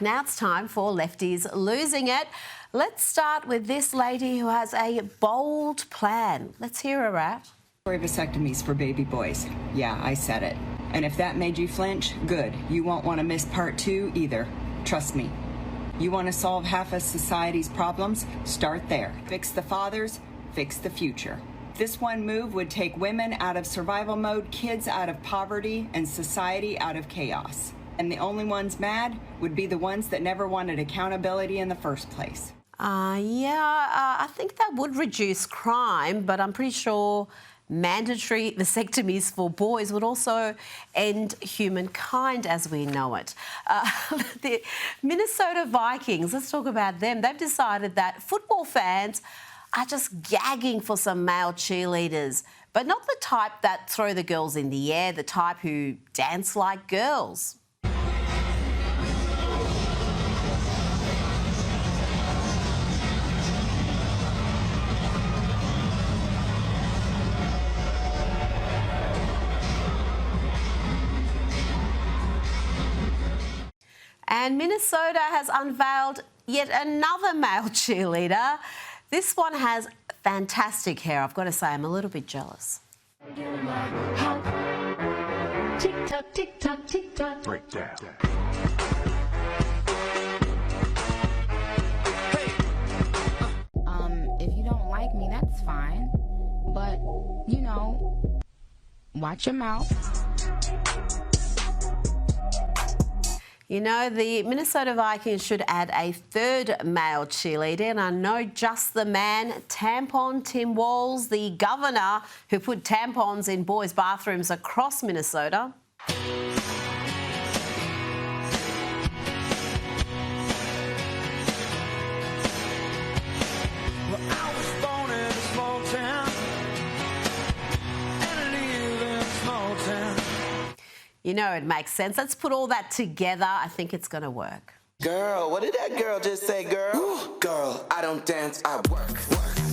Now it's time for Lefties Losing It. Let's start with this lady who has a bold plan. Let's hear her out. Vasectomies for baby boys. Yeah, I said it. And if that made you flinch, good. You won't want to miss part 2 either. Trust me. You want to solve half of society's problems? Start there. Fix the fathers, fix the future. This one move would take women out of survival mode, kids out of poverty, and society out of chaos. And the only ones mad would be the ones that never wanted accountability in the first place. I think that would reduce crime, but I'm pretty sure mandatory vasectomies for boys would also end humankind as we know it. The Minnesota Vikings, let's talk about them. They've decided that football fans are just gagging for some male cheerleaders, but not the type that throw the girls in the air, the type who dance like girls. And Minnesota has unveiled yet another male cheerleader. This one has fantastic hair. I've got to say, I'm a little bit jealous. Tick tock, tick tock, tick tock. Break down. If you don't like me, that's fine. But, you know, watch your mouth. You know, the Minnesota Vikings should add a third male cheerleader, and I know just the man, Tampon Tim Walz, the governor who put tampons in boys' bathrooms across Minnesota. You know, it makes sense. Let's put all that together. I think it's going to work. Girl, what did that girl just say, girl? Ooh, girl, I don't dance, I work.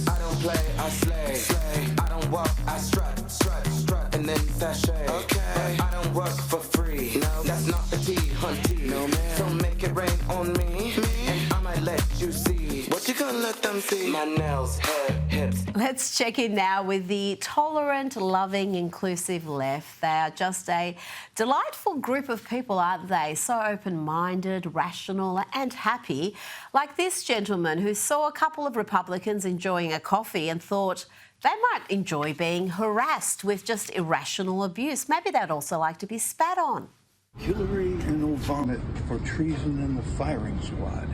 I don't play, I slay. I don't walk, I strut, and then sashay. Okay. But I don't work for free. No, that's not the tea, hunty. No, man. So make it rain on me. And I might let you see. What you gonna let them see? My nails, hair, hips. Let's check in now with the tolerant, loving, inclusive left. They are just a delightful group of people, aren't they? So open-minded, rational and happy. Like this gentleman who saw a couple of Republicans enjoying a coffee and thought they might enjoy being harassed with just irrational abuse. Maybe they'd also like to be spat on. Hillary and Obama for treason in the firing squad.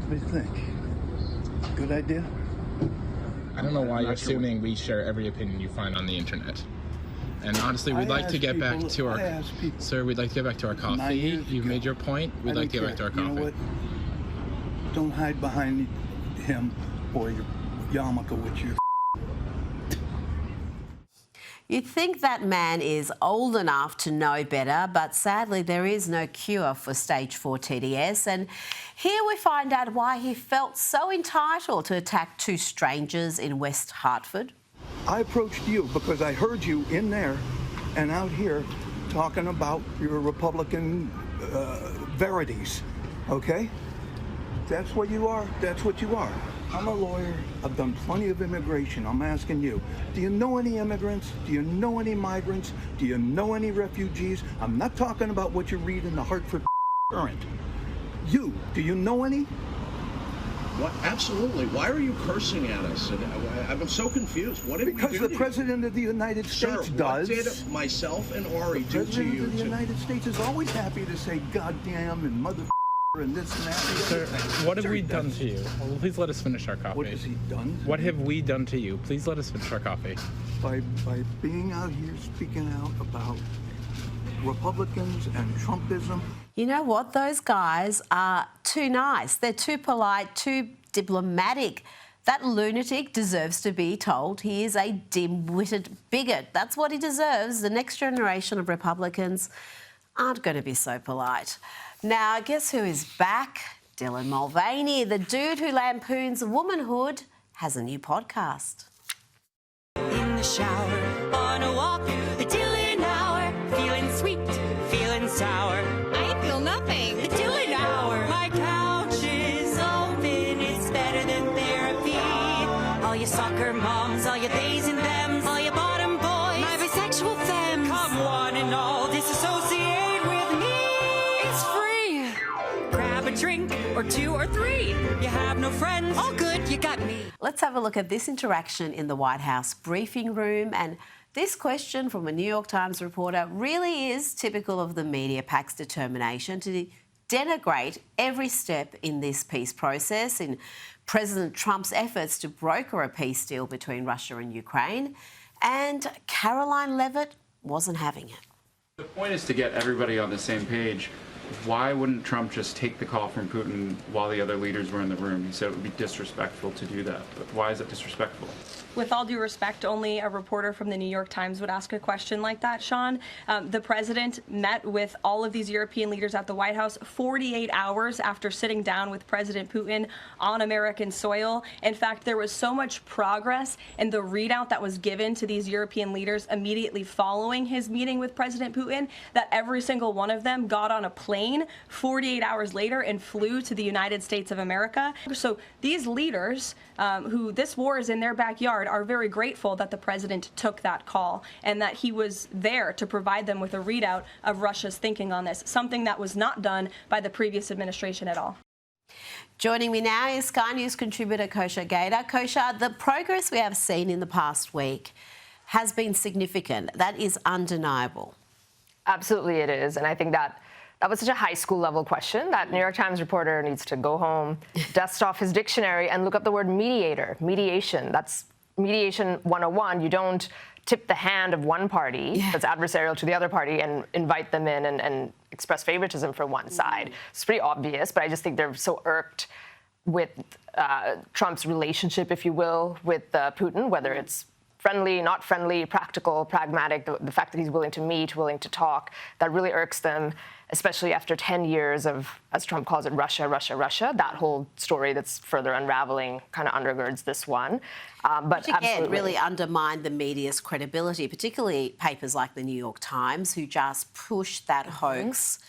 What do you think? Good idea? I don't know why you're assuming we share every opinion you find on the internet. And honestly, we'd like to get back to our... Sir, we'd like to get back to our coffee. You've made your point. We'd like to get back to our coffee. You know what? Don't hide behind him or your yarmulke with your... You'd think that man is old enough to know better, but sadly there is no cure for stage 4 TDS. And here we find out why he felt so entitled to attack 2 strangers in West Hartford. I approached you because I heard you in there and out here talking about your Republican verities, okay? That's what you are. That's what you are. I'm a lawyer. I've done plenty of immigration. I'm asking you, do you know any immigrants? Do you know any migrants? Do you know any refugees? I'm not talking about what you read in the Hartford Current. You, do you know any? What? Absolutely. Why are you cursing at us? I'm so confused. What did we do? Because the President of the United States does. What did myself and Ari do to you? The President of the United States is always happy to say goddamn and mother and this and that. Sir, what have we done to you? Well, please let us finish our coffee. What has he done? What have we done to you? Please let us finish our coffee. By being out here speaking out about Republicans and Trumpism. You know what? Those guys are too nice. They're too polite, too diplomatic. That lunatic deserves to be told he is a dim-witted bigot. That's what he deserves. The next generation of Republicans aren't going to be so polite. Now, guess who is back? Dylan Mulvaney, the dude who lampoons womanhood, has a new podcast. In the shower, on a walk, the Dylan Hour, feeling sweet, feeling sour. I feel nothing. The Dylan Hour, my a drink or two or three. You have no friends, all good, you got me. Let's have a look at this interaction in the White House briefing room. And this question from a New York Times reporter really is typical of the media pack's determination to denigrate every step in this peace process, in President Trump's efforts to broker a peace deal between Russia and Ukraine. And Caroline Levitt wasn't having it. The point is to get everybody on the same page. Why wouldn't Trump just take the call from Putin while the other leaders were in the room? He said it would be disrespectful to do that. But why is it disrespectful? With all due respect, only a reporter from the New York Times would ask a question like that, Sean. The president met with all of these European leaders at the White House 48 hours after sitting down with President Putin on American soil. In fact, there was so much progress in the readout that was given to these European leaders immediately following his meeting with President Putin that every single one of them got on a plane 48 hours later and flew to the United States of America. So these leaders, who this war is in their backyard, are very grateful that the president took that call and that he was there to provide them with a readout of Russia's thinking on this, something that was not done by the previous administration at all. Joining me now is Sky News contributor Kosha Gada. Kosha, the progress we have seen in the past week has been significant. That is undeniable. Absolutely it is, and I think that was such a high school level question that New York Times reporter needs to go home, dust off his dictionary and look up the word mediator, mediation. That's mediation 101. You don't tip the hand of one party that's adversarial to the other party and invite them in and express favoritism for one side. It's pretty obvious, but I just think they're so irked with Trump's relationship, if you will, with Putin, whether it's friendly, not friendly, practical, pragmatic, the fact that he's willing to meet, willing to talk, that really irks them, especially after 10 years of, as Trump calls it, Russia, Russia, Russia. That whole story that's further unraveling kind of undergirds this one. But again, really undermined the media's credibility, particularly papers like the New York Times, who just pushed that hoax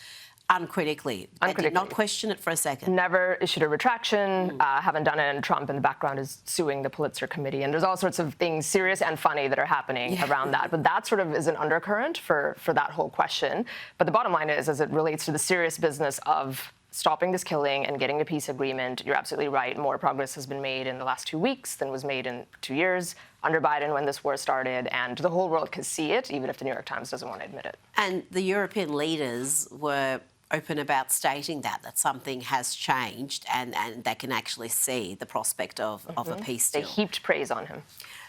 uncritically. They did not question it for a second. Never issued a retraction, haven't done it, and Trump in the background is suing the Pulitzer Committee. And there's all sorts of things, serious and funny, that are happening around that. But that sort of is an undercurrent for that whole question. But the bottom line is, as it relates to the serious business of stopping this killing and getting a peace agreement, you're absolutely right. More progress has been made in the last 2 weeks than was made in 2 years under Biden when this war started. And the whole world can see it, even if the New York Times doesn't want to admit it. And the European leaders were open about stating that something has changed and they can actually see the prospect of a peace deal. They heaped praise on him.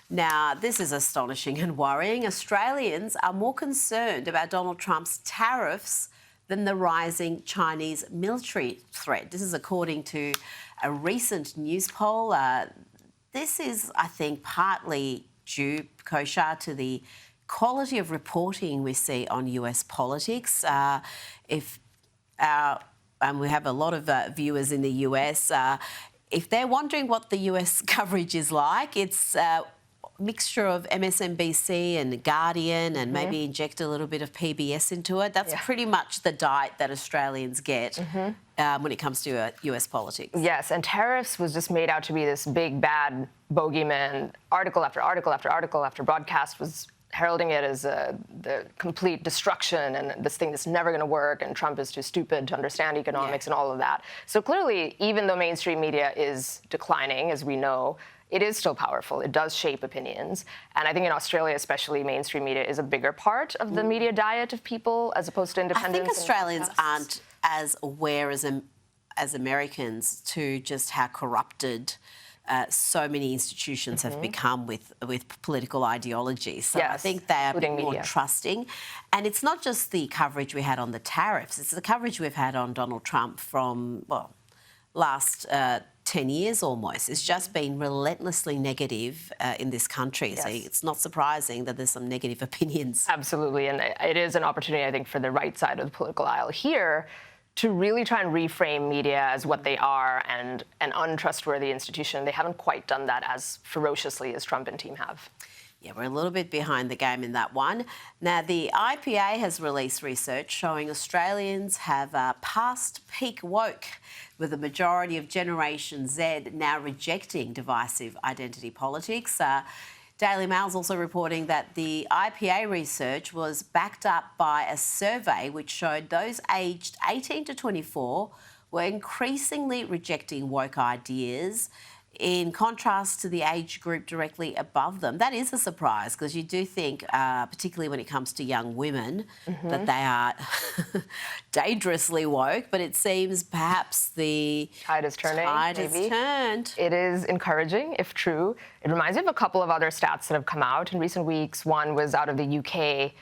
Now, this is astonishing and worrying. Australians are more concerned about Donald Trump's tariffs than the rising Chinese military threat. This is according to a recent news poll. This is, I think, partly due, Kosha, to the quality of reporting we see on US politics. And we have a lot of viewers in the US. If they're wondering what the US coverage is like, it's a mixture of MSNBC and Guardian and maybe inject a little bit of PBS into it. That's pretty much the diet that Australians get when it comes to US politics. Yes, and tariffs was just made out to be this big, bad bogeyman. Article after article after article after broadcast was heralding it as the complete destruction and this thing that's never going to work, and Trump is too stupid to understand economics and all of that. So clearly, even though mainstream media is declining, as we know, it is still powerful. It does shape opinions. And I think in Australia, especially, mainstream media is a bigger part of the media diet of people as opposed to independents. I think Australians aren't as aware as Americans to just how corrupted so many institutions have become with political ideology. So I think they are a bit more trusting. And it's not just the coverage we had on the tariffs, it's the coverage we've had on Donald Trump from, well, last 10 years almost. It's just been relentlessly negative in this country. So it's not surprising that there's some negative opinions. Absolutely. And it is an opportunity, I think, for the right side of the political aisle here to really try and reframe media as what they are and an untrustworthy institution. They haven't quite done that as ferociously as Trump and team have. Yeah, we're a little bit behind the game in that one. Now, the IPA has released research showing Australians have passed peak woke, with the majority of Generation Z now rejecting divisive identity politics. Daily Mail's also reporting that the IPA research was backed up by a survey which showed those aged 18 to 24 were increasingly rejecting woke ideas in contrast to the age group directly above them. That is a surprise, because you do think, particularly when it comes to young women, that they are dangerously woke, but it seems perhaps the tide is turning. Turned. It is encouraging, if true. It reminds me of a couple of other stats that have come out in recent weeks. One was out of the UK,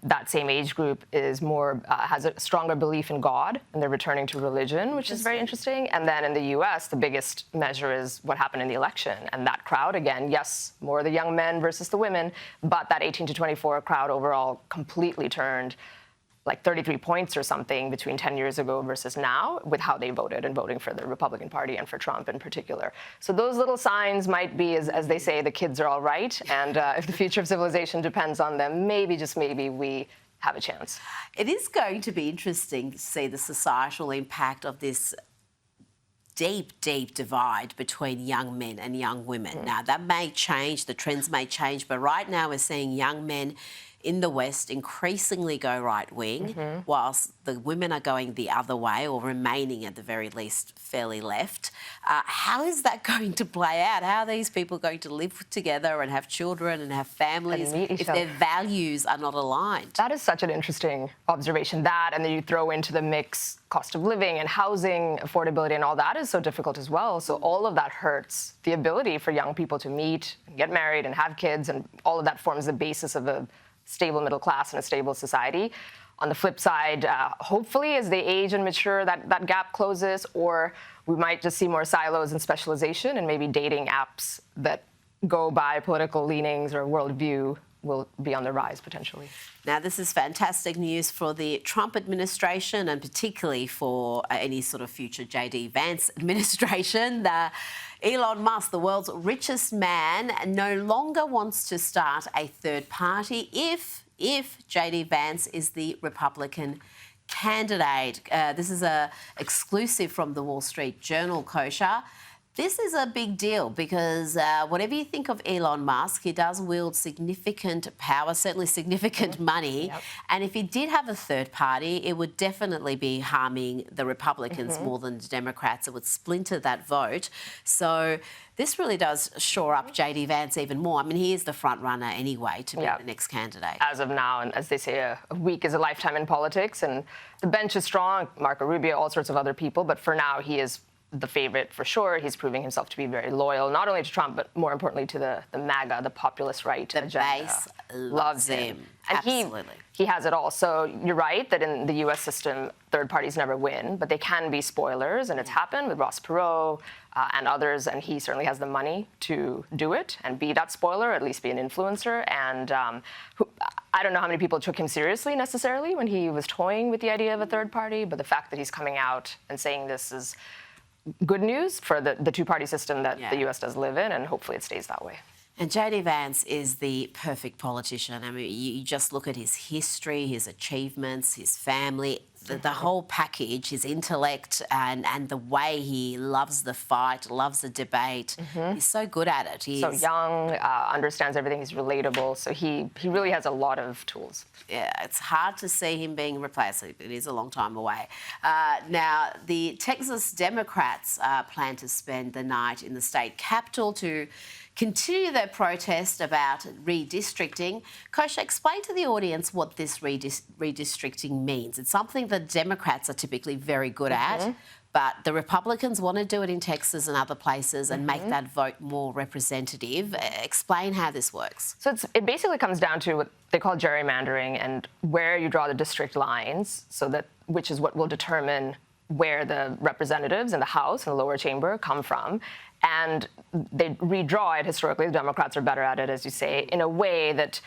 that same age group is more has a stronger belief in God, and they're returning to religion, which is very interesting. And then in the U.S., the biggest measure is what happened in the election. And that crowd, again, yes, more the young men versus the women, but that 18 to 24 crowd overall completely turned, like 33 points or something between 10 years ago versus now, with how they voted and voting for the Republican Party and for Trump in particular. So those little signs might be, as they say, the kids are all right. And if the future of civilization depends on them, maybe, just maybe, we have a chance. It is going to be interesting to see the societal impact of this deep, deep divide between young men and young women. Now, that may change, the trends may change, but right now we're seeing young men in the West increasingly go right-wing, whilst the women are going the other way, or remaining at the very least fairly left. How is that going to play out? How are these people going to live together and have children and have families if their values are not aligned? That is such an interesting observation. That, and then you throw into the mix cost of living and housing affordability, and all that is so difficult as well. So all of that hurts the ability for young people to meet and get married and have kids, and all of that forms the basis of a stable middle class and a stable society. On the flip side, hopefully as they age and mature, that gap closes, or we might just see more silos and specialization, and maybe dating apps that go by political leanings or worldview will be on the rise potentially. Now, this is fantastic news for the Trump administration, and particularly for any sort of future J.D. Vance administration. Elon Musk, the world's richest man, no longer wants to start a third party if J.D. Vance is the Republican candidate. This is a exclusive from the Wall Street Journal, Kosha. This is a big deal because whatever you think of Elon Musk, he does wield significant power, certainly significant money. And if he did have a third party, it would definitely be harming the Republicans more than the Democrats. It would splinter that vote. So this really does shore up J.D. Vance even more. I mean, he is the front runner anyway to be the next candidate. As of now, and as they say, a week is a lifetime in politics, and the bench is strong. Marco Rubio, all sorts of other people, but for now he is the favorite for sure. He's proving himself to be very loyal, not only to Trump, but more importantly to the MAGA, the populist right agenda. The base loves him. And absolutely. He has it all. So you're right that in the U.S. system, third parties never win, but they can be spoilers, and it's happened with Ross Perot and others, and he certainly has the money to do it and be that spoiler, at least be an influencer. And I don't know how many people took him seriously necessarily when he was toying with the idea of a third party, but the fact that he's coming out and saying this is good news for the two-party system that the U.S. does live in, and hopefully it stays that way. And J.D. Vance is the perfect politician. I mean, you just look at his history, his achievements, his family, the whole package, his intellect, and the way he loves the fight, loves the debate. He's so good at it. He's so young, understands everything, he's relatable, so he really has a lot of tools. Yeah, it's hard to see him being replaced. It is a long time away. Now, the Texas Democrats plan to spend the night in the state capitol to continue their protest about redistricting. Kosha, explain to the audience what this redistricting means. It's something that Democrats are typically very good at, but the Republicans want to do it in Texas and other places and make that vote more representative. Explain how this works. So it basically comes down to what they call gerrymandering, and where you draw the district lines, so that which is what will determine where the representatives in the House and the lower chamber come from. And they redraw it historically. The Democrats are better at it, as you say, in a way that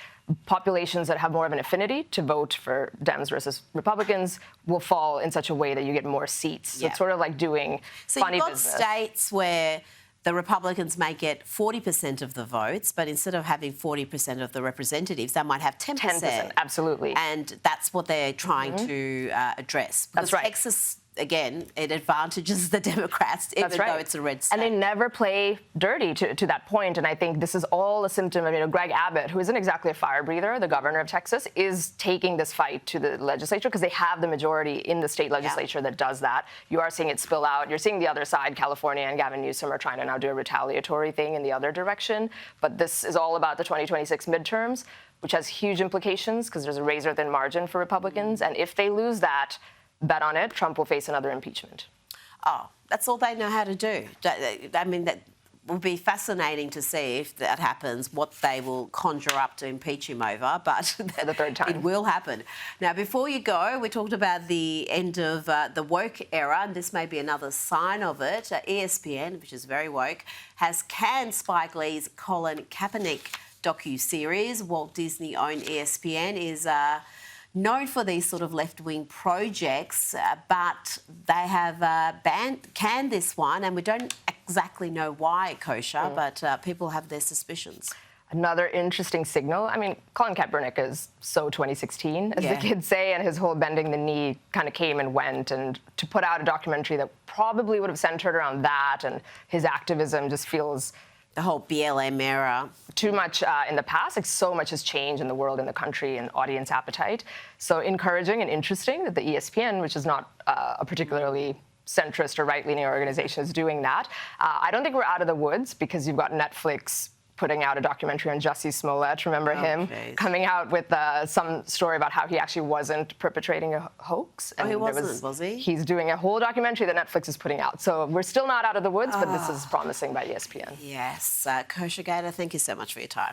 populations that have more of an affinity to vote for Dems versus Republicans will fall in such a way that you get more seats. So it's sort of like doing funny business. So you've got states where the Republicans may get 40% of the votes, but instead of having 40% of the representatives, they might have 10%. 10%, absolutely. And that's what they're trying to address. That's right. Texas again, it advantages the Democrats, even though it's a red state. And they never play dirty to that point. And I think this is all a symptom of, Greg Abbott, who isn't exactly a fire breather, the governor of Texas, is taking this fight to the legislature because they have the majority in the state legislature that does that. You are seeing it spill out. You're seeing the other side, California and Gavin Newsom are trying to now do a retaliatory thing in the other direction. But this is all about the 2026 midterms, which has huge implications because there's a razor-thin margin for Republicans. And if they lose that, bet on it, Trump will face another impeachment. Oh, that's all they know how to do. I mean, that will be fascinating to see if that happens, what they will conjure up to impeach him over, but for the third time. It will happen. Now, before you go, we talked about the end of the woke era, and this may be another sign of it. ESPN, which is very woke, has canned Spike Lee's Colin Kaepernick docu-series. Walt Disney-owned ESPN is known for these sort of left-wing projects, but they have canned this one, and we don't exactly know why, Kosha, but people have their suspicions. Another interesting signal. I mean, Colin Kaepernick is so 2016, as the kids say, and his whole bending the knee kind of came and went. And to put out a documentary that probably would have centered around that and his activism just feels... The whole BLM era. Too much in the past. Like, so much has changed in the world, in the country, and audience appetite. So encouraging and interesting that the ESPN, which is not a particularly centrist or right-leaning organization, is doing that. I don't think we're out of the woods because you've got Netflix putting out a documentary on Jussie Smollett. Remember him coming out with some story about how he actually wasn't perpetrating a hoax? And he wasn't, was he? He's doing a whole documentary that Netflix is putting out. So we're still not out of the woods, but this is promising by ESPN. Yes. Kosha Gada, thank you so much for your time.